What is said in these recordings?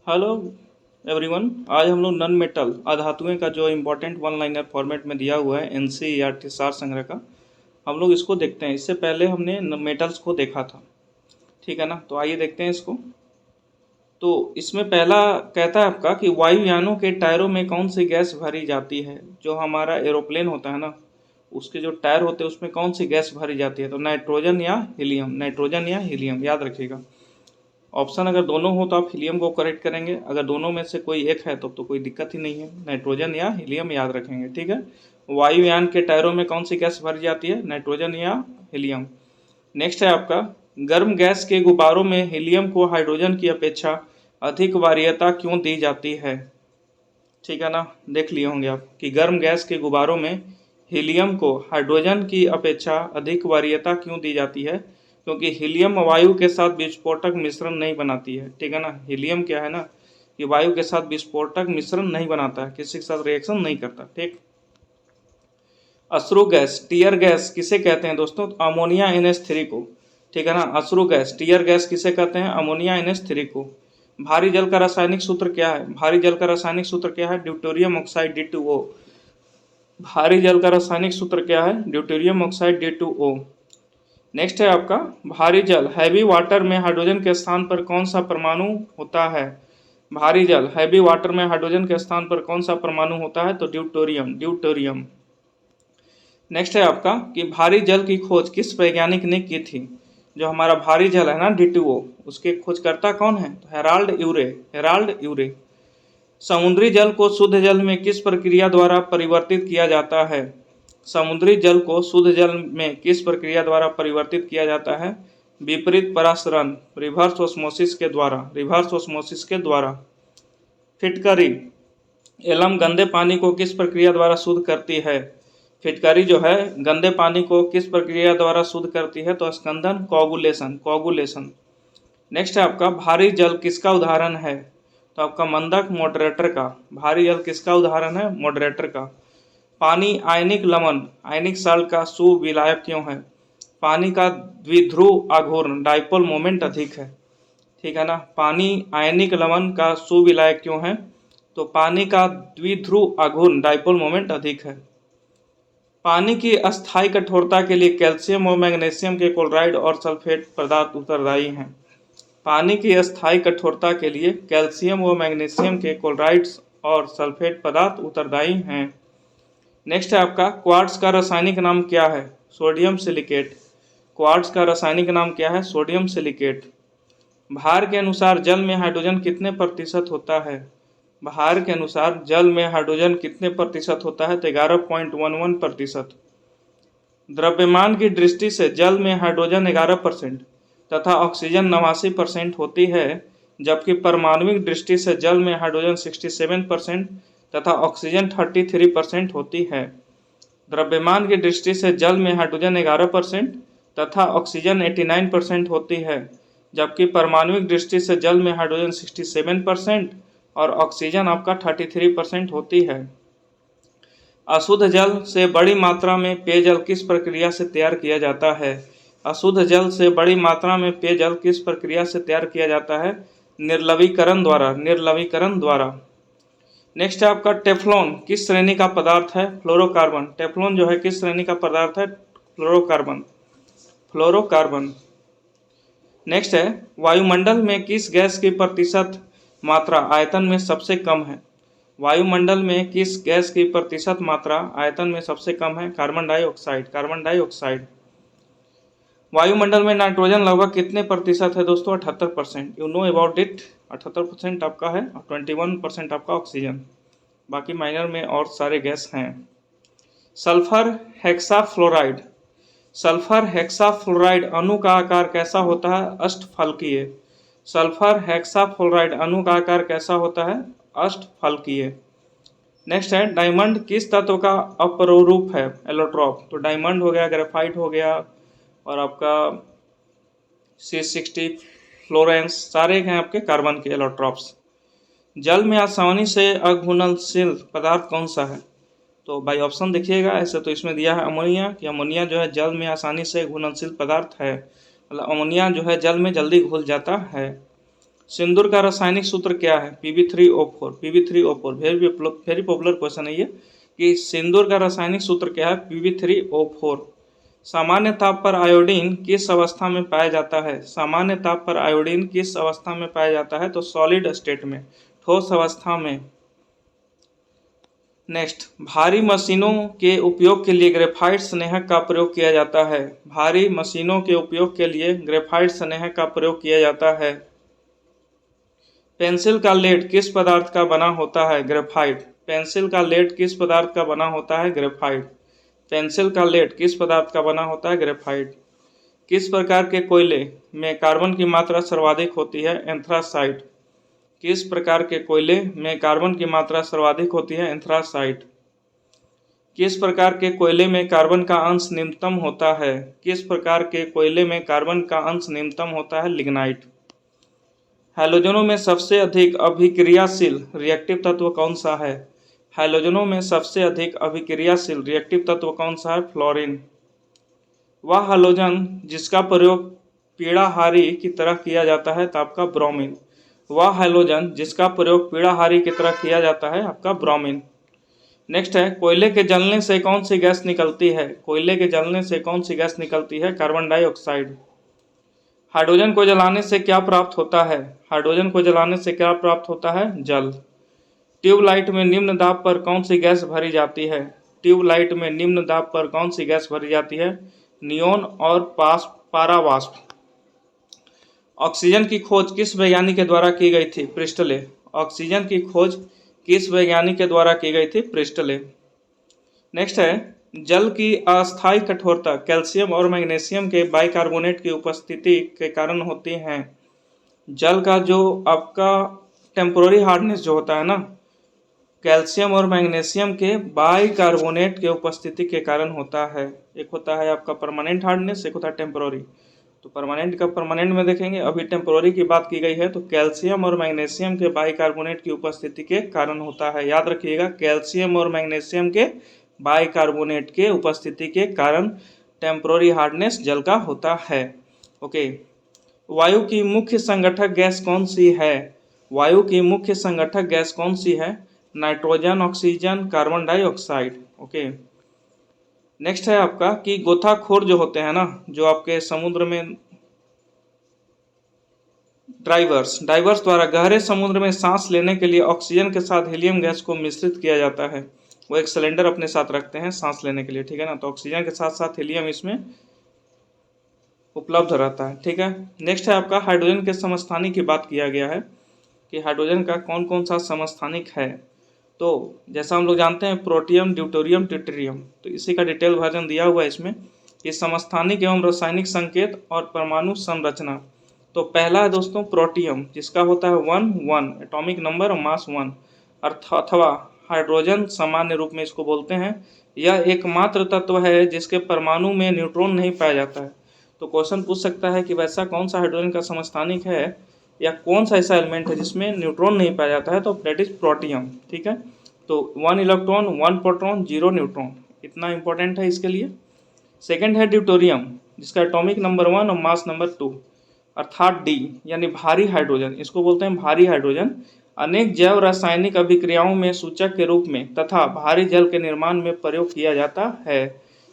Hello everyone. आज हम लोग नन मेटल अधातुएं का जो इम्पोर्टेंट वन लाइनर फॉर्मेट में दिया हुआ है एनसीईआरटी सार संग्रह का, हम लोग इसको देखते हैं। इससे पहले हमने मेटल्स को देखा था, ठीक है ना। तो आइए देखते हैं इसको। तो इसमें पहला कहता है आपका कि वायुयानों के टायरों में कौन सी गैस भरी जाती है। जो हमारा एरोप्लेन होता है ना, उसके जो टायर होते हैं उसमें कौन सी गैस भरी जाती है। तो नाइट्रोजन या हीलियम, नाइट्रोजन या हीलियम याद रखिएगा। ऑप्शन अगर दोनों हो तो आप हीलियम को करेक्ट करेंगे, अगर दोनों में से कोई एक है तो कोई दिक्कत ही नहीं है, नाइट्रोजन या हीलियम याद रखेंगे, ठीक है। वायुयान के टायरों में कौन सी गैस भरी जाती है, नाइट्रोजन या हीलियम। नेक्स्ट है आपका, गर्म गैस के गुब्बारों में हीलियम को हाइड्रोजन की अपेक्षा अधिक वारीयता क्यों दी जाती है। ठीक है ना, देख लिए होंगे आप कि गर्म गैस के गुब्बारों में हीलियम को हाइड्रोजन की अपेक्षा अधिक वारीयता क्यों दी जाती है। क्योंकि हीलियम वायु के साथ विस्फोटक मिश्रण नहीं बनाती है, ठीक है ना। हीलियम क्या है ना कि वायु के साथ विस्फोटक मिश्रण नहीं बनाता है, किसी के साथ रिएक्शन नहीं करता, ठीक। अश्रु गैस, टीयर गैस किसे कहते हैं दोस्तों, अमोनिया NH3 को, ठीक है ना। अश्रु गैस, टीयर गैस किसे कहते हैं, अमोनिया NH3 को। भारी जल का रासायनिक सूत्र क्या है, भारी जल का रासायनिक सूत्र क्या है, ड्यूटेरियम ऑक्साइड D2O। भारी जल का रासायनिक सूत्र क्या है, ड्यूटेरियम ऑक्साइड D2O। नेक्स्ट है आपका, भारी जल हैवी वाटर में हाइड्रोजन के स्थान पर कौन सा परमाणु होता है। भारी जल हैवी वाटर में हाइड्रोजन के स्थान पर कौन सा परमाणु होता है, तो ड्यूटेरियम, ड्यूटेरियम। नेक्स्ट है आपका कि भारी जल की खोज किस वैज्ञानिक ने की थी। जो हमारा भारी जल है ना D2O, उसके खोजकर्ता कौन है, तो हेराल्ड यूरे, हेराल्ड यूरे। समुद्री जल को शुद्ध जल में किस प्रक्रिया द्वारा परिवर्तित किया जाता है। समुद्री जल को शुद्ध जल में किस प्रक्रिया द्वारा परिवर्तित किया जाता है, विपरीत परासरण, रिवर्स ऑस्मोसिस के द्वारा, रिवर्स ऑस्मोसिस के द्वारा। फिटकरी एलम गंदे पानी को किस प्रक्रिया द्वारा शुद्ध करती है। फिटकरी जो है गंदे पानी को किस प्रक्रिया द्वारा शुद्ध करती है, तो स्कंदन, कोगुलेशन, कोगुलेशन। नेक्स्ट है आपका, भारी जल किसका उदाहरण है, तो आपका मंदक, मॉडरेटर का। भारी जल किसका उदाहरण है, मॉडरेटर का। पानी आयनिक लवण, आयनिक साल्ट का सुविलायक क्यों है। पानी का द्विध्रुव आघूर्ण, डाइपोल मोमेंट अधिक है, ठीक है ना। पानी आयनिक लवण का सुविलायक क्यों है, तो पानी का द्विध्रुव आघूर्ण, डाइपोल मोमेंट अधिक है। पानी की अस्थायी कठोरता के लिए कैल्शियम और मैग्नीशियम के क्लोराइड और सल्फेट पदार्थ उत्तरदायी हैं। पानी की अस्थायी कठोरता के लिए कैल्शियम व मैग्नीशियम के क्लोराइड्स और सल्फेट पदार्थ उत्तरदायी हैं। नेक्स्ट है आपका, क्वार्ट्ज का रासायनिक नाम क्या है, सोडियम सिलिकेट। क्वार्ट्ज का रासायनिक नाम क्या है, सोडियम सिलिकेट। भार के अनुसार जल में हाइड्रोजन कितने प्रतिशत होता है। भार के अनुसार जल में हाइड्रोजन कितने प्रतिशत होता है, तो 11.11%। द्रव्यमान की दृष्टि से जल में हाइड्रोजन 11% तथा ऑक्सीजन 89% होती है, जबकि परमाणुविक दृष्टि से जल में हाइड्रोजन 67% तथा ऑक्सीजन 33% होती है। द्रव्यमान की दृष्टि से जल में हाइड्रोजन 11% तथा ऑक्सीजन 89% होती है, जबकि परमाणुविक दृष्टि से जल में हाइड्रोजन 67% और ऑक्सीजन आपका 33% होती है। अशुद्ध जल से बड़ी मात्रा में पेयजल किस प्रक्रिया से तैयार किया जाता है। अशुद्ध जल से बड़ी मात्रा में पेयजल किस प्रक्रिया से तैयार किया जाता है, निर्लवीकरण द्वारा, निर्लवीकरण द्वारा। नेक्स्ट है आपका, टेफ्लॉन किस श्रेणी का पदार्थ है, फ्लोरोकार्बन। टेफ्लॉन जो है किस श्रेणी का पदार्थ है, फ्लोरोकार्बन, फ्लोरोकार्बन। नेक्स्ट है, वायुमंडल में किस गैस की प्रतिशत मात्रा आयतन में सबसे कम है। वायुमंडल में किस गैस की प्रतिशत मात्रा आयतन में सबसे कम है, कार्बन डाइऑक्साइड, कार्बन डाइऑक्साइड। वायुमंडल में नाइट्रोजन लगभग कितने प्रतिशत है दोस्तों, 78%। यू नो अबाउट इट, 78% आपका है और 21% आपका ऑक्सीजन, बाकी माइनर में और सारे गैस हैं। सल्फर हेक्साफ्लोराइड, सल्फर हेक्साफ्लोराइड अणु का आकार कैसा होता है, अष्टफलकीय। सल्फर हेक्साफ्लोराइड अणु का आकार कैसा होता है, अष्टफलकीय। नेक्स्ट है, डायमंड किस तत्व का अपरूप है, एलोट्रॉप। तो डायमंड हो गया, ग्रेफाइट हो गया और आपका C60 फ्लोरेंस, सारे हैं आपके कार्बन के एलोट्रॉप्स। जल में आसानी से अघुलनशील पदार्थ कौन सा है, तो बाई ऑप्शन देखिएगा। ऐसे तो इसमें दिया है अमोनिया, कि अमोनिया जो है जल में आसानी से घुलनशील पदार्थ है, मतलब अमोनिया जो है जल में जल्दी घुल जाता है। सिंदूर का रासायनिक सूत्र क्या है? Pb3O4। Pb3O4 very popular question है ये कि सिंदूर का रासायनिक सूत्र क्या है? Pb3O4। सामान्य ताप पर आयोडीन किस अवस्था में पाया जाता है? सामान्य ताप पर आयोडीन किस अवस्था में पाया जाता है? तो सॉलिड स्टेट में, ठोस अवस्था में। नेक्स्ट, भारी मशीनों के उपयोग के लिए ग्रेफाइट संग्राहक का प्रयोग किया जाता है। भारी मशीनों के उपयोग के लिए ग्रेफाइट संग्राहक का प्रयोग किया जाता है। पेंसिल का लेड किस पदार्थ का बना होता है? ग्रेफाइट। पेंसिल का लेड किस पदार्थ का बना होता है? ग्रेफाइट। पेंसिल का लेड किस पदार्थ का बना होता है? ग्रेफाइट। किस प्रकार के कोयले में कार्बन की मात्रा सर्वाधिक होती है? एंथ्रासाइट। किस प्रकार के कोयले में कार्बन की मात्रा सर्वाधिक होती है? एंथ्रासाइट। किस प्रकार के कोयले में कार्बन का अंश न्यूनतम होता है? किस प्रकार के कोयले में कार्बन का अंश न्यूनतम होता है? लिग्नाइट। हैलोजनों में सबसे अधिक अभिक्रियाशील रिएक्टिव तत्व कौन सा है? हैलोजनों में सबसे अधिक अभिक्रियाशील रिएक्टिव तत्व कौन सा है? फ्लोरीन। वह हैलोजन जिसका प्रयोग पीड़ाहारी की तरह किया जाता है तो आपका ब्रोमीन। वह हैलोजन जिसका प्रयोग पीड़ाहारी की तरह किया जाता है आपका ब्रोमीन। नेक्स्ट है, कोयले के जलने से कौन सी गैस निकलती है? कोयले के जलने से कौन सी गैस निकलती है? Carbon dioxide. हाइड्रोजन को जलाने से क्या प्राप्त होता है? हाइड्रोजन को जलाने से क्या प्राप्त होता है? जल। ट्यूबलाइट में निम्न दाब पर कौन सी गैस भरी जाती है? ट्यूबलाइट में निम्न दाब पर कौन सी गैस भरी जाती है? नियोन और पारावाष्प। ऑक्सीजन की खोज किस वैज्ञानिक के द्वारा की गई थी? प्रिस्टले। ऑक्सीजन की खोज किस वैज्ञानिक के द्वारा की गई थी? प्रिस्टले। नेक्स्ट है, जल की अस्थायी कठोरता कैल्शियम और मैग्नीशियम के बाइकार्बोनेट की उपस्थिति के कारण होती है। जल का जो आपका टेम्पोररी हार्डनेस जो होता है ना, कैल्शियम और मैग्नीशियम के बाइकार्बोनेट के उपस्थिति के कारण होता है। एक होता है आपका परमानेंट हार्डनेस, एक होता है टेम्पोररी। तो परमानेंट का परमानेंट में देखेंगे, अभी टेम्पोररी की बात की गई है तो कैल्शियम और मैग्नीशियम के बाइकार्बोनेट की उपस्थिति के कारण होता है। याद रखिएगा, कैल्शियम और मैग्नीशियम के बाइकार्बोनेट के उपस्थिति के कारण टेम्पोररी हार्डनेस जल का होता है। ओके, वायु की मुख्य संगठक गैस कौन सी है? वायु की मुख्य संगठक गैस कौन सी है? Nitrogen, oxygen, carbon dioxide. Okay, next है आपका कि गोताखोर जो होते हैं ना, जो आपके समुद्र में डाइवर्स द्वारा गहरे समुद्र में सांस लेने के लिए ऑक्सीजन के साथ हीलियम गैस को मिश्रित किया जाता है। वो एक सिलेंडर अपने साथ रखते हैं सांस लेने के लिए, ठीक है ना। तो ऑक्सीजन के साथ साथ हीलियम इसमें उपलब्ध रहता है, ठीक है। नेक्स्ट है आपका हाइड्रोजन के समस्थानिक की बात किया गया है कि हाइड्रोजन का कौन कौन सा समस्थानिक है। तो जैसा हम लोग जानते हैं प्रोटियम, ड्यूटेरियम, ट्यूटेरियम, तो इसी का डिटेल वर्जन दिया हुआ है इसमें कि समस्थानिक एवं रासायनिक संकेत और परमाणु संरचना। तो पहला है दोस्तों प्रोटियम, जिसका होता है 1 एटॉमिक नंबर और मास 1, अथवा हाइड्रोजन सामान्य रूप में इसको बोलते हैं। यह एकमात्र तत्व है जिसके परमाणु में न्यूट्रॉन नहीं पाया जाता है। तो क्वेश्चन पूछ सकता है कि वैसा कौन सा हाइड्रोजन का समस्थानिक है या कौन सा ऐसा एलिमेंट है जिसमें न्यूट्रॉन नहीं पाया जाता है, तो दैट इज प्रोटियम, ठीक है। तो 1 इलेक्ट्रॉन, 1 प्रोटॉन, 0 न्यूट्रॉन, इतना इंपॉर्टेंट है इसके लिए। सेकेंड है ड्यूटेरियम, जिसका एटॉमिक नंबर 1 और मास नंबर 2, अर्थात डी, यानी भारी हाइड्रोजन, इसको बोलते हैं भारी हाइड्रोजन। अनेक जैव रासायनिक अभिक्रियाओं में सूचक के रूप में तथा भारी जल के निर्माण में प्रयोग किया जाता है।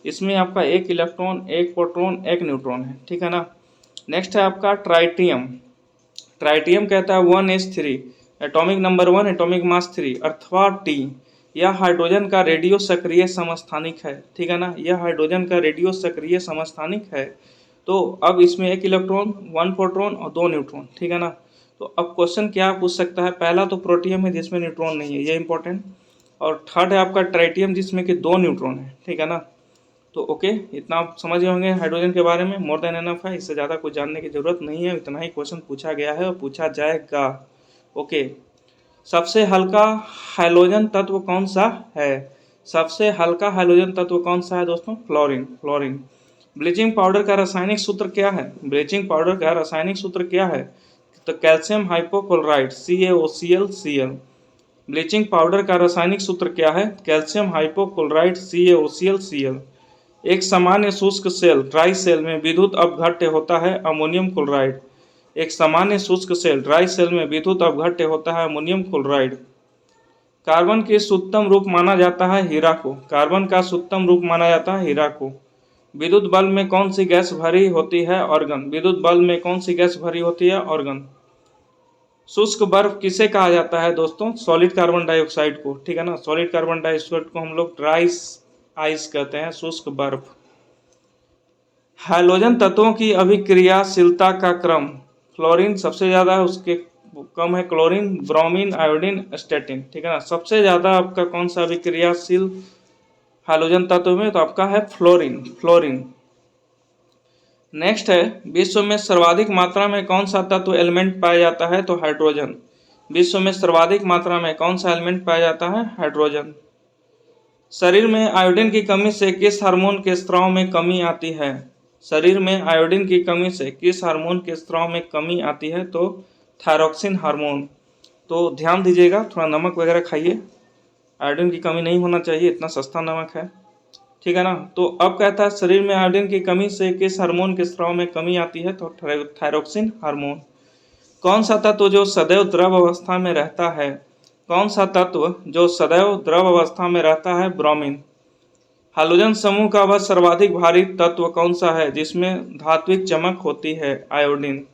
इसमें आपका 1 इलेक्ट्रॉन, 1 प्रोटॉन, 1 न्यूट्रॉन है, ठीक है ना। नेक्स्ट है आपका ट्राइटियम। ट्राइटियम कहता है 1s3, atomic number 1, atomic mass 3, अर्थात टी। यह हाइड्रोजन का रेडियो सक्रिय समस्थानिक है, ठीक है ना। यह हाइड्रोजन का रेडियो सक्रिय समस्थानिक है। तो अब इसमें 1 इलेक्ट्रॉन, 1 प्रोटॉन और 2 न्यूट्रॉन, ठीक है ना। तो अब क्वेश्चन क्या पूछ सकता है, पहला तो प्रोटियम है जिसमें न्यूट्रॉन नहीं है, ये इंपॉर्टेंट, और थर्ड है आपका ट्राइटियम जिसमें कि 2 न्यूट्रॉन है, ठीक है ना। तो ओके, इतना आप समझ गए होंगे हाइड्रोजन के बारे में, मोर देन एनफ है, इससे ज़्यादा कुछ जानने की जरूरत नहीं है, इतना ही क्वेश्चन पूछा गया है और पूछा जाएगा। ओके, सबसे हल्का हाइड्रोजन तत्व कौन सा है? सबसे हल्का हाइड्रोजन तत्व कौन सा है दोस्तों? फ्लोरीन। फ्लोरीन। ब्लीचिंग पाउडर का रासायनिक सूत्र क्या है? ब्लीचिंग पाउडर का रासायनिक सूत्र क्या है? तो calcium hypochlorite, CaOCl। Bleaching powder का रासायनिक सूत्र क्या है? Calcium hypochlorite, CaOCl। एक सामान्य शुष्क सेल ड्राई सेल में विद्युत अपघट्य होता है अमोनियम क्लोराइड। एक सामान्य शुष्क सेल ड्राई सेल में विद्युत अपघट्य होता है अमोनियम क्लोराइड। कार्बन के शुद्धतम रूप माना जाता है हीरा को। कार्बन का शुद्धतम रूप माना जाता है हीरा को। विद्युत बल्ब में कौन सी गैस भरी होती है? ऑर्गन। विद्युत बल्ब में कौन सी गैस भरी होती है? ऑर्गन। शुष्क बर्फ किसे कहा जाता है दोस्तों? सॉलिड कार्बन डाइऑक्साइड को। ठीक है ना, सॉलिड कार्बन डाइऑक्साइड को हम लोग ड्राई आइस कहते हैं, शुष्क बर्फ। हैलोजन तत्वों की अभिक्रियाशीलता का क्रम। फ्लोरीन सबसे ज्यादा है, उसके कम है क्लोरीन, ब्रोमीन, आयोडीन, स्टेटिन। ठीक है ना, सबसे ज्यादा आपका कौन सा अभिक्रियाशील हैलोजन तत्व में? तो आपका है फ्लोरीन। फ्लोरीन। नेक्स्ट है, विश्व में सर्वाधिक मात्रा में कौन सा तत्व एलिमेंट पाया जाता है? तो हाइड्रोजन। विश्व में सर्वाधिक मात्रा में कौन सा एलिमेंट पाया जाता है? हाइड्रोजन। शरीर में आयोडीन की कमी से किस हार्मोन के स्राव में कमी आती है? शरीर में आयोडीन की कमी से किस हार्मोन के स्राव में कमी आती है? तो थायरोक्सिन हार्मोन। तो ध्यान दीजिएगा, थोड़ा नमक वगैरह खाइए, आयोडीन की कमी नहीं होना चाहिए, इतना सस्ता नमक है। ठीक है ना। तो अब कहता है शरीर में आयोडीन की कमी से किस हार्मोन के स्राव में कमी आती है? तो थायरोक्सिन हार्मोन। कौन सा तत्व जो सदैव द्रव अवस्था में रहता है? कौन सा तत्व जो सदैव द्रव अवस्था में रहता है? ब्रोमीन। हाइड्रोजन समूह का वह सर्वाधिक भारी तत्व कौन सा है जिसमें धात्विक चमक होती है? आयोडीन।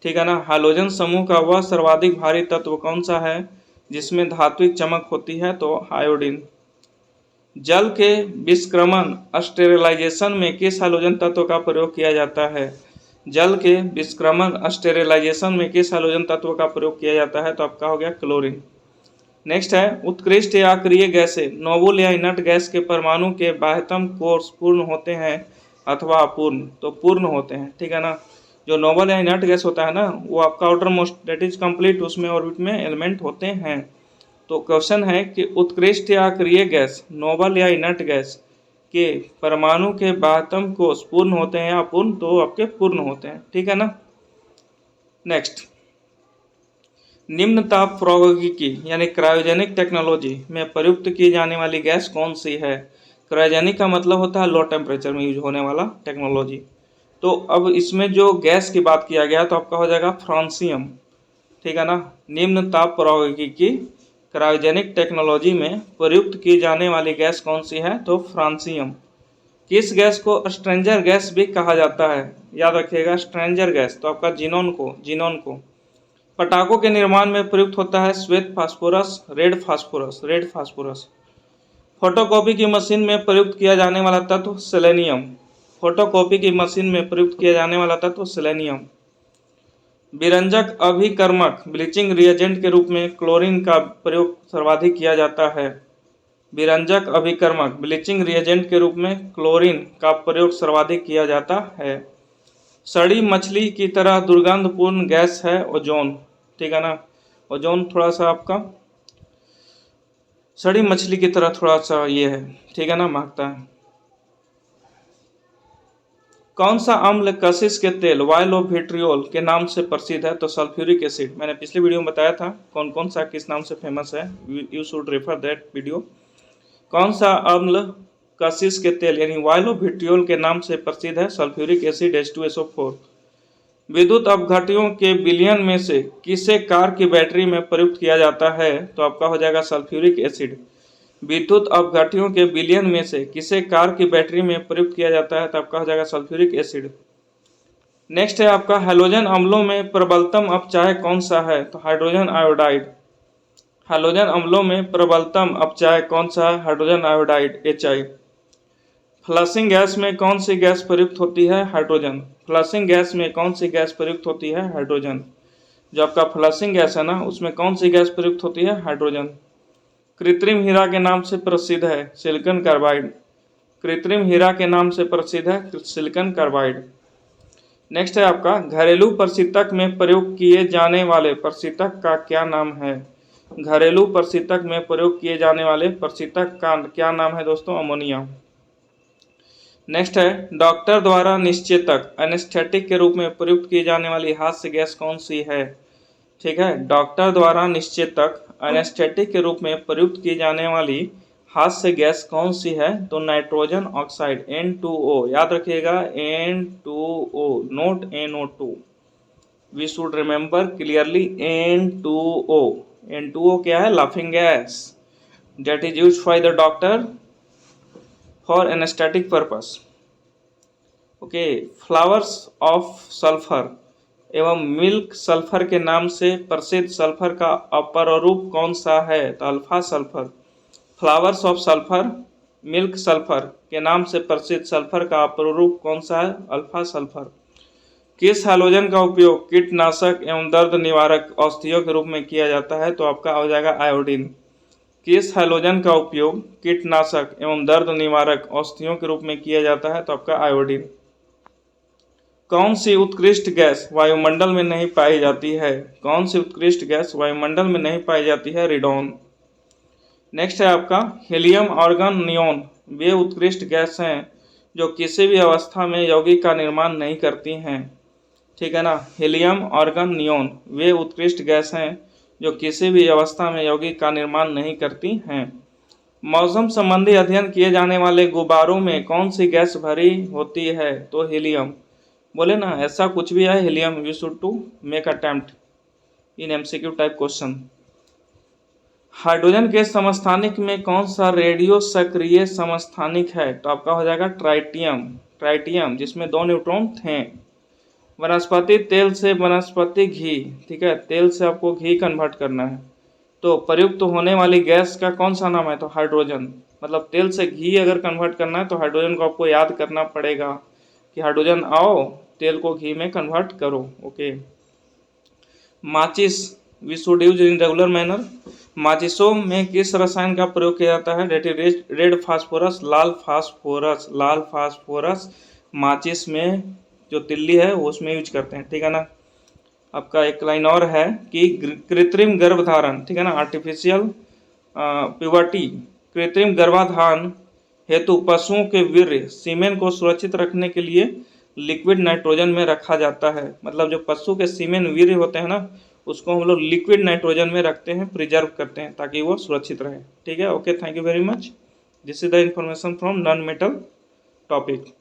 ठीक है ना, हाइड्रोजन समूह का वह सर्वाधिक भारी तत्व कौन सा है जिसमें धात्विक चमक होती है? तो आयोडीन। जल के विष्क्रमण स्टेरिलाइजेशन में किस हाइड्रोजन तत्व का प्रयोग किया जाता है? जल के विष्क्रमण स्टेरिलाइजेशन में किस हाइड्रोजन तत्व का प्रयोग किया जाता है? तो आपका हो गया क्लोरीन। नेक्स्ट है, उत्कृष्ट या अक्रिय गैसें नोबल या इनर्ट गैस के परमाणु के बाह्यतम कोर्स पूर्ण होते हैं अथवा अपूर्ण? तो पूर्ण होते हैं। ठीक है ना, जो नोबल या इनर्ट गैस होता है ना, वो आपका outer most that is complete, उसमें ऑर्बिट में एलिमेंट होते हैं। तो क्वेश्चन है कि उत्कृष्ट या अक्रिय गैस नोबल या इनर्ट गैस के परमाणु के बाह्यतम कोष पूर्ण होते हैं या अपूर्ण? तो आपके पूर्ण होते हैं। ठीक है ना। नेक्स्ट, निम्न ताप प्रौद्योगिकी यानी क्रायोजेनिक टेक्नोलॉजी में प्रयुक्त की जाने वाली गैस कौन सी है? क्रायोजेनिक का मतलब होता है लो टेम्परेचर में यूज होने वाला टेक्नोलॉजी। तो अब इसमें जो गैस की बात किया गया तो आपका हो जाएगा फ्रांसियम। ठीक है ना, निम्न ताप प्रौद्योगिकी क्रायोजेनिक टेक्नोलॉजी में प्रयुक्त की जाने वाली गैस कौन सी है? तो फ्रांसियम। किस गैस को स्ट्रेंजर गैस भी कहा जाता है? याद रखिएगा, स्ट्रेंजर गैस तो आपका जीनोन को। पटाखों के निर्माण में प्रयुक्त होता है श्वेत फास्फोरस, रेड फास्फोरस। फोटोकॉपी की मशीन में प्रयुक्त किया जाने वाला तत्व सेलेनियम। फोटोकॉपी की मशीन में प्रयुक्त किया जाने वाला तत्व सेलेनियम। विरंजक अभिकर्मक ब्लीचिंग रिएजेंट के रूप में क्लोरीन का प्रयोग सर्वाधिक किया जाता है। विरंजक अभिकर्मक ब्लीचिंग रिएजेंट के रूप में क्लोरीन का प्रयोग सर्वाधिक किया जाता है। सड़ी मछली की तरह दुर्गंधपूर्ण गैस है ओजोन। ठीक है ना, ओजोन थोड़ा सा आपका सड़ी मछली की तरह थोड़ा सा ये है, ठीक है ना, महकता है। कौन सा अम्ल कशिश के तेल ऑयल ऑफ विट्रियोल के नाम से प्रसिद्ध है? तो सल्फ्यूरिक एसिड। मैंने पिछले वीडियो में बताया था कौन कौन सा किस नाम से फेमस है, you should refer that video. कौन सा अम्ल कशिश के तेल यानी ऑयल ऑफ विट्रियोल के नाम से प्रसिद्ध है? Sulphuric acid H2SO4। विद्युत अपघट्यों के विलयन में से किसे कार की बैटरी में प्रयुक्त किया जाता है? तो आपका हो जाएगा सल्फ्यूरिक एसिड। विद्युत अपघट्यों के विलयन में से किसे कार की बैटरी में प्रयुक्त किया जाता है? तो आपका हो जाएगा सल्फ्यूरिक एसिड। नेक्स्ट है आपका, हैलोजन अम्लों में प्रबलतम अपचायक कौन सा है? तो हाइड्रोजन आयोडाइड। हैलोजन अम्लों में प्रबलतम अपचायक कौन सा है? Hydrogen iodide HI। Flushing gas में कौन सी गैस प्रयुक्त होती है? हाइड्रोजन। फ्लशिंग गैस में कौन सी गैस प्रयुक्त होती है? हाइड्रोजन। जो आपका फ्लशिंग गैस है ना, उसमें कौन सी गैस प्रयुक्त होती है? हाइड्रोजन। कृत्रिम हीरा के नाम से प्रसिद्ध है सिलिकॉन कार्बाइड। कृत्रिम हीरा के नाम से प्रसिद्ध है सिलिकॉन कार्बाइड। नेक्स्ट है आपका, घरेलू प्रशीतक में प्रयोग किए जाने वाले प्रशीतक का क्या नाम है? घरेलू प्रशीतक में प्रयोग किए जाने वाले प्रशीतक का क्या नाम है दोस्तों? अमोनिया। नेक्स्ट है, डॉक्टर द्वारा निश्चेतक एनेस्थेटिक के रूप में प्रयुक्त की जाने वाली हास्य गैस कौन सी है? ठीक है, डॉक्टर द्वारा निश्चेतक एनेस्थेटिक के रूप में प्रयुक्त की जाने वाली हास्य गैस कौन सी है? तो नाइट्रोजन ऑक्साइड N2O। याद रखिएगा, N2O note NO2। We should remember clearly N2O। N2O क्या है? Laughing gas, that is used by the doctor for anesthetic purpose। Okay, flowers of sulphur एवं मिल्क सल्फर के नाम से प्रसिद्ध सल्फर का अपर रूप कौन सा है? तो alpha sulphur. Flowers of sulphur, milk sulphur के नाम से प्रसिद्ध सल्फर का अपर रूप कौन सा है? Alpha sulphur. किस हैलोजन का उपयोग कीटनाशक एवं दर्द निवारक औषधियों के रूप में किया जाता है? तो आपका हो जाएगा आयोडीन। किस हैलोजन का उपयोग कीटनाशक एवं दर्द निवारक औषधियों के रूप में किया जाता है? तो आपका आयोडीन। कौन सी उत्कृष्ट गैस वायुमंडल में नहीं पाई जाती है? कौन सी उत्कृष्ट गैस वायुमंडल में नहीं पाई जाती है? रेडॉन। नेक्स्ट है आपका हीलियम, आर्गन, नियोन। वे उत्कृष्ट गैस हैं जो किसी भी अवस्था में यौगिक का निर्माण नहीं करती हैं। ठीक है ना, हीलियम, आर्गन, नियोन वे उत्कृष्ट गैस हैं जो किसी भी अवस्था में यौगिक का निर्माण नहीं करती हैं। मौसम संबंधी अध्ययन किए जाने वाले गुब्बारों में कौन सी गैस भरी होती है? तो हीलियम। बोले ना ऐसा कुछ भी है helium, we should to make attempt in MCQ type question. Hydrogen के समस्थानिक में कौन सा रेडियो सक्रिय समस्थानिक है? तो आपका हो जाएगा ट्राइटियम। ट्राइटियम जिसमें 2 न्यूट्रॉन थे। वनस्पति तेल से वनस्पति घी, ठीक है, तेल से आपको घी कन्वर्ट करना है तो प्रयुक्त होने वाली गैस का कौन सा नाम है? तो हाइड्रोजन। मतलब तेल से घी अगर कन्वर्ट करना है तो हाइड्रोजन को आपको याद करना पड़ेगा कि हाइड्रोजन आओ तेल को घी में कन्वर्ट करो। ओके, माचिस, we should use in regular manner. माचिसों में किस रसायन का प्रयोग किया जाता है? डेट इज रेड फास्फोरस, लाल फास्फोरस। लाल फास्फोरस माचिस में जो तिल्ली है वो उसमें यूज करते हैं। ठीक है ना। आपका एक लाइन और है कि कृत्रिम गर्भधारण, ठीक है ना, आर्टिफिशियल प्यूबर्टी, कृत्रिम गर्भाधान हेतु पशुओं के वीर्य सीमेन को सुरक्षित रखने के लिए लिक्विड नाइट्रोजन में रखा जाता है। मतलब जो पशु के सीमेन वीर्य होते हैं ना उसको हम लोग लिक्विड नाइट्रोजन में रखते हैं, प्रिजर्व करते हैं ताकि वो सुरक्षित रहे। ठीक है, okay, thank you very much. This is the information from non metal topic.